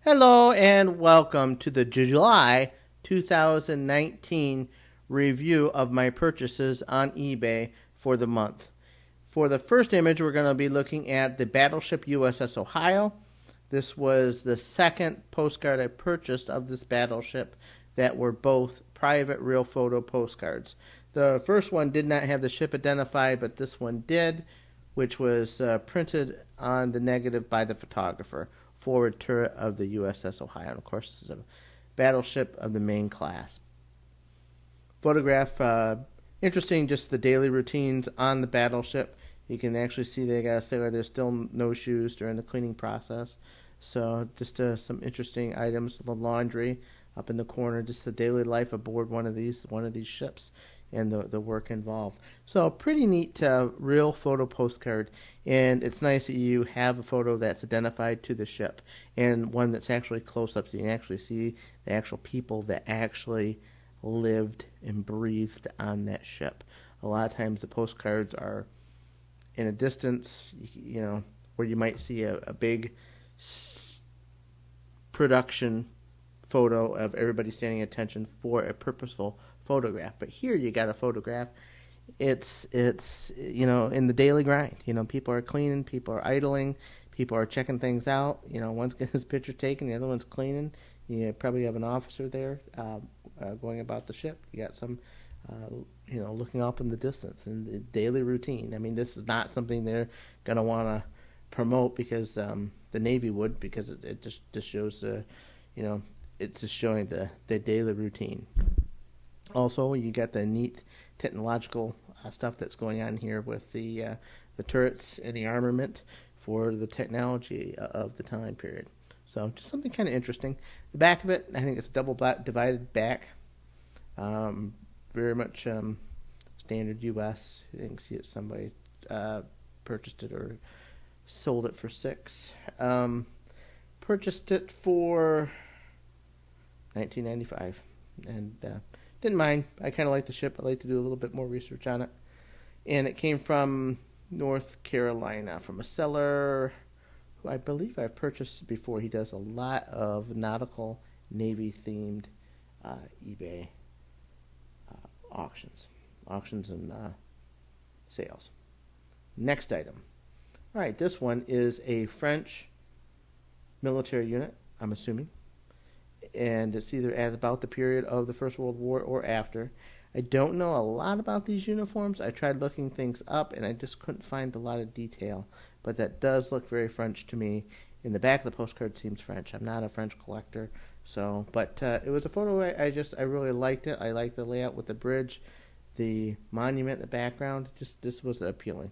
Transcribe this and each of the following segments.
Hello and welcome to the July 2019 review of my purchases on eBay for the month. For the first image, we're going to be looking at the battleship USS Ohio. This was the second postcard I purchased of this battleship that were both private real photo postcards. The first one did not have the ship identified, but this one did, which was printed on the negative by the photographer. Forward turret of the USS Ohio. And of course, this is a battleship of the main class. Photograph, interesting, just the daily routines on the battleship. You can actually see they got a sailor. There's still no shoes during the cleaning process. So just some interesting items. The laundry up in the corner. Just the daily life aboard one of these ships and the work involved. So pretty neat real photo postcard, and it's nice that you have a photo that's identified to the ship and one that's actually close up so you can actually see the actual people that actually lived and breathed on that ship. A lot of times the postcards are in a distance, where you might see a big production photo of everybody standing at attention for a purposeful photograph. But here you got a photograph. It's in the daily grind. People are cleaning, people are idling, people are checking things out. One's getting his picture taken, the other one's cleaning. You probably have an officer there going about the ship. You got some looking up in the distance and the daily routine. I mean, this is not something they're going to want to promote because the Navy would, because it just shows it's just showing the daily routine. Also, you got the neat technological stuff that's going on here with the turrets and the armament for the technology of the time period. So just something kind of interesting. The back of it, I think it's a double divided back. Very much standard U.S. I think somebody purchased it or sold it for $6. Purchased it for $19.95, and didn't mind. I kind of like the ship. I like to do a little bit more research on it. And it came from North Carolina from a seller who I believe I've purchased before. He does a lot of nautical Navy-themed eBay auctions and sales. Next item. All right, this one is a French military unit, I'm assuming. And it's either at about the period of the First World War or after. I don't know a lot about these uniforms. I tried looking things up, and I just couldn't find a lot of detail. But that does look very French to me. In the back of the postcard seems French. I'm not a French collector, but it was a photo I really liked it. I liked the layout with the bridge, the monument in the background. This was appealing.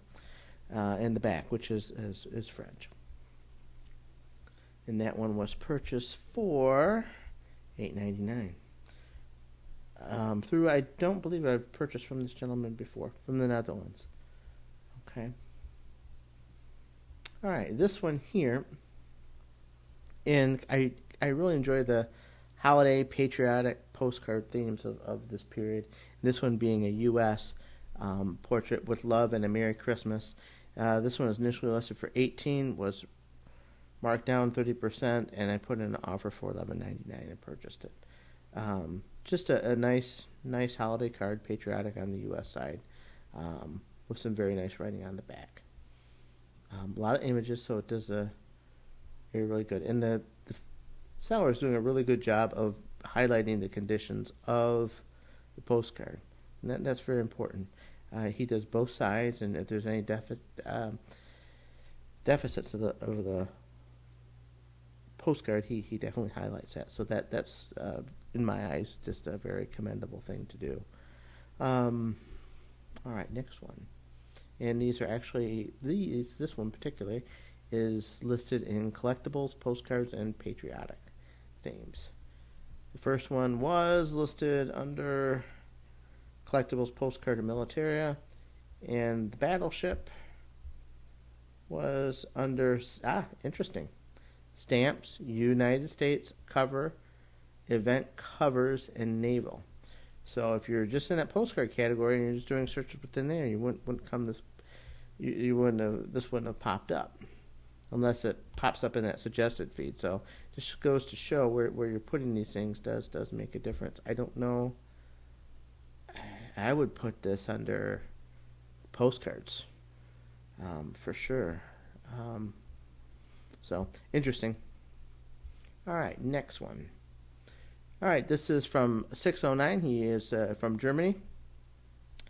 In the back, which is French. And that one was purchased for $8.99. I don't believe I've purchased from this gentleman before, from the Netherlands. Okay. All right, this one here, and I really enjoy the holiday patriotic postcard themes of this period. This one being a U.S. Portrait with love and a Merry Christmas. This one was initially listed for $18, was marked down 30%, and I put in an offer for $11.99 and purchased it. Just a nice holiday card, patriotic on the U.S. side, with some very nice writing on the back. A lot of images, so it does really good. And the seller is doing a really good job of highlighting the conditions of the postcard, and that's very important. He does both sides, and if there's any deficits of the postcard, he definitely highlights that. So that's in my eyes just a very commendable thing to do. All right, next one, and these are actually this one particularly is listed in collectibles, postcards, and patriotic themes. The first one was listed under collectibles, postcard, and militaria, and the battleship was under interesting. Stamps, United States cover, event covers, and naval. So if you're just in that postcard category and you're just doing searches within there, you wouldn't come this. You wouldn't have. This wouldn't have popped up. unless it pops up in that suggested feed. So just goes to show where you're putting these things does make a difference. I don't know. I would put this under postcards for sure. So interesting. All right, next one. All right, this is from 609. He is from Germany,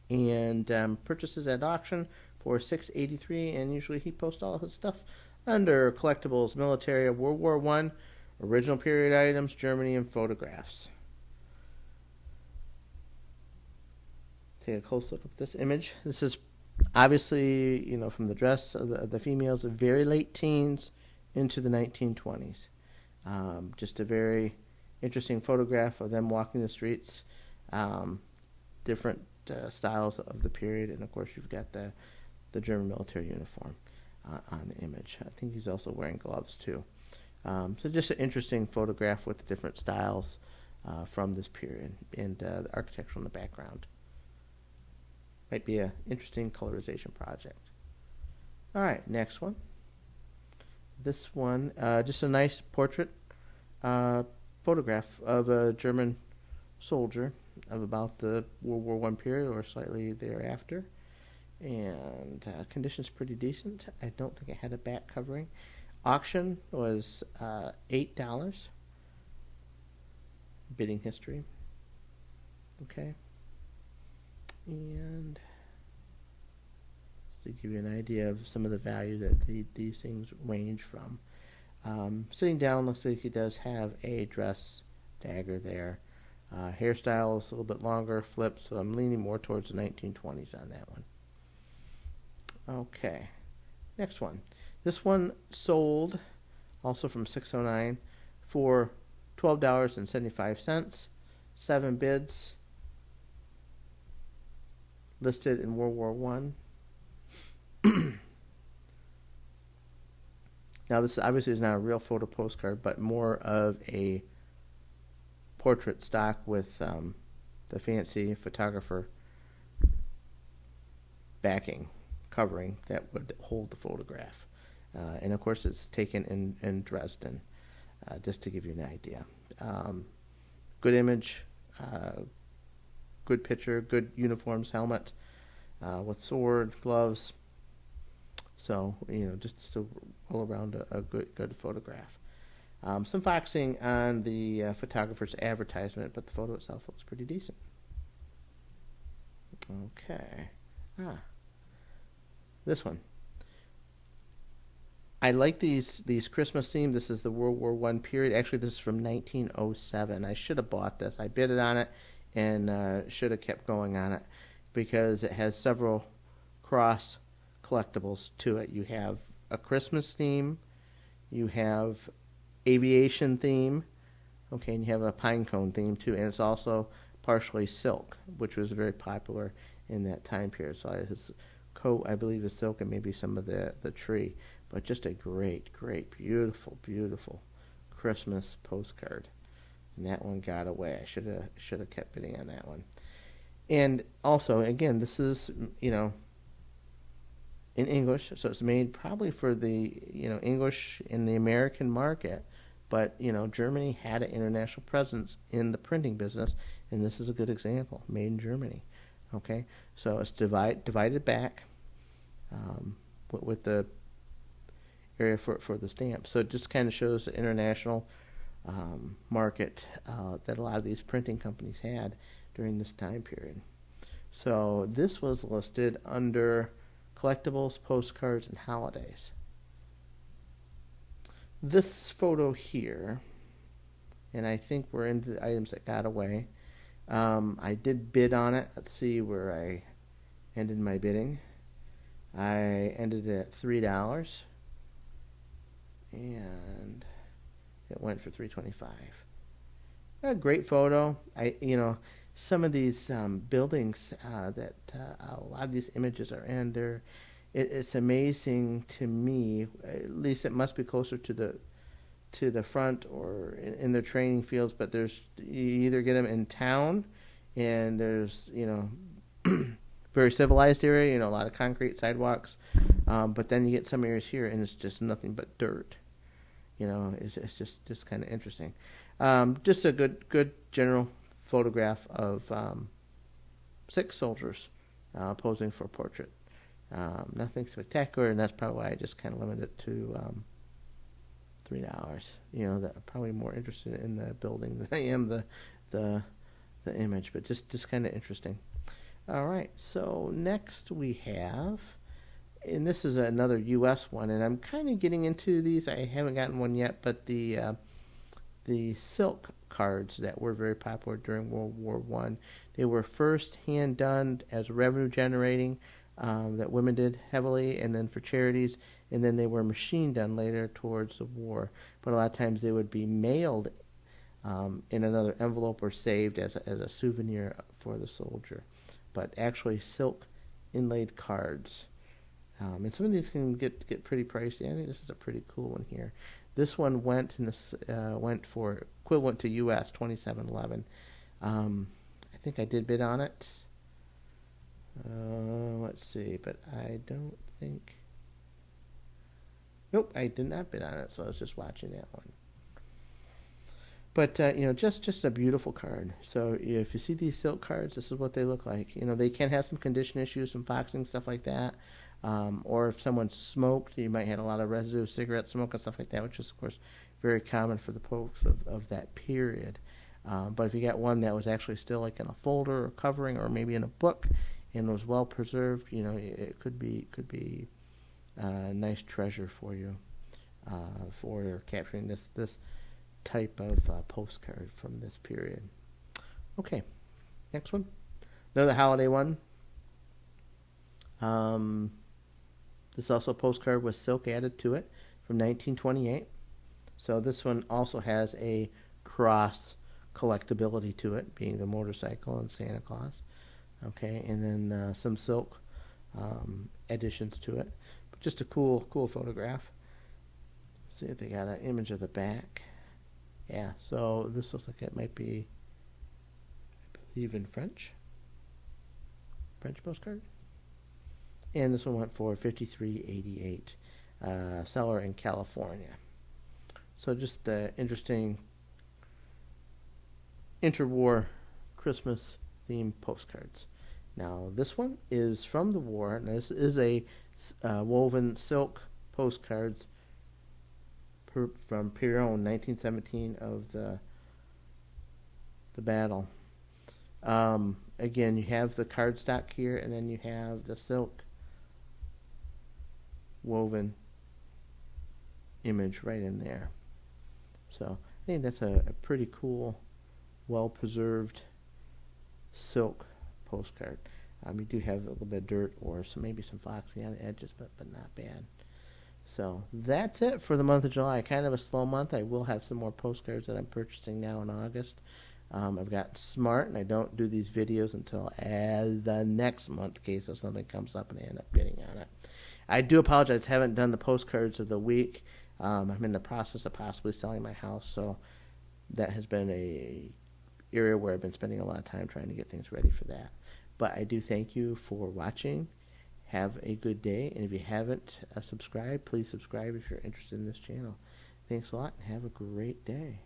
and purchases at auction for $6.83. And usually he posts all his stuff under collectibles, military, World War I, original period items, Germany, and photographs. Take a close look at this image. This is obviously, from the dress of the females, of very late teens into the 1920s. Just a very interesting photograph of them walking the streets. Different styles of the period, and of course you've got the German military uniform on the image. I think he's also wearing gloves too. So just an interesting photograph with the different styles from this period, and the architecture in the background. Might be an interesting colorization project. All right, next one. This one, just a nice portrait photograph of a German soldier of about the World War I period or slightly thereafter. And condition's pretty decent. I don't think it had a back covering. Auction was $8. Bidding history. Okay. And to give you an idea of some of the value that these things range from. Sitting down, looks like he does have a dress dagger there. Hairstyle is a little bit longer, flip, so I'm leaning more towards the 1920s on that one. Okay, next one. This one sold, also from 609, for $12.75. 7 bids. Listed in World War I. Now, this obviously is not a real photo postcard, but more of a portrait stock with the fancy photographer backing, covering that would hold the photograph. And of course, it's taken in Dresden, just to give you an idea. Good image, good picture, good uniforms, helmet, with sword, gloves. So, just all around a good photograph. Some foxing on the photographer's advertisement, but the photo itself looks pretty decent. Okay. This one. I like these Christmas themes. This is the World War I period. Actually, this is from 1907. I should have bought this. I bid it on it and should have kept going on it because it has several cross collectibles to it. You have a Christmas theme, you have aviation theme, okay, and you have a pine cone theme too, and it's also partially silk, which was very popular in that time period. So his coat, I believe, is silk, and maybe some of the tree, but just a great, beautiful Christmas postcard. And that one got away. I should have kept bidding on that one. And also, again, this is in English, so it's made probably for the English in the American market. But Germany had an international presence in the printing business, and this is a good example, made in Germany. Okay, so it's divided back with the area for the stamp. So it just kind of shows the international market that a lot of these printing companies had during this time period. So this was listed under collectibles, postcards, and holidays. This photo here, and I think we're into the items that got away. I did bid on it. Let's see where I ended my bidding. I ended it at $3, and it went for $3.25. A great photo. Some of these buildings that a lot of these images are in, it's amazing to me. At least it must be closer to the front or in their training fields. But you either get them in town, and there's very civilized area. A lot of concrete sidewalks, But then you get some areas here, and it's just nothing but dirt. It's just kind of interesting. Just a good general photograph of 6 soldiers posing for a portrait. Nothing spectacular, and that's probably why I just kind of limited it to $3. That I'm probably more interested in the building than I am the image, but just kind of interesting. All right, so next we have, and this is another U.S. one, and I'm kind of getting into these. I haven't gotten one yet, but the silk cards that were very popular during World War I. They were first hand done as revenue generating, that women did heavily, and then for charities, and then they were machine done later towards the war. But a lot of times they would be mailed in another envelope or saved as a souvenir for the soldier. But actually silk inlaid cards. And some of these can get pretty pricey. I think this is a pretty cool one here. This one went for equivalent to US $27.11. I think I did bid on it. Let's see, but I don't think. Nope, I did not bid on it, so I was just watching that one. But just a beautiful card. So if you see these silk cards, this is what they look like. They can have some condition issues, some foxing, stuff like that. Or if someone smoked, you might have a lot of residue of cigarette smoke and stuff like that, which is of course very common for the folks of that period. But if you got one that was actually still like in a folder or covering, or maybe in a book, and was well preserved, it could be a nice treasure for you for capturing this type of postcard from this period. Okay, next one, another holiday one. This also a postcard with silk added to it from 1928. So this one also has a cross collectability to it, being the motorcycle and Santa Claus. Okay, and then some silk additions to it. But just a cool photograph. Let's see if they got an image of the back. Yeah, so this looks like it might be, I believe, in French postcard. And this one went for $53.88. Seller in California. So just interesting interwar Christmas themed postcards. Now this one is from the war. Now, this is a woven silk postcards from Piron, 1917, of the battle. Again, you have the cardstock here, and then you have the silk woven image right in there. So I think that's a pretty cool, well-preserved silk postcard. You do have a little bit of dirt or maybe some foxy on the edges, but not bad. So that's it for the month of July. Kind of a slow month. I will have some more postcards that I'm purchasing now in August. I've gotten smart, and I don't do these videos until the next month, in case if something comes up and I end up bidding on it. I do apologize. I haven't done the postcards of the week. I'm in the process of possibly selling my house, so that has been a area where I've been spending a lot of time trying to get things ready for that. But I do thank you for watching. Have a good day, and if you haven't subscribed, please subscribe if you're interested in this channel. Thanks a lot, and have a great day.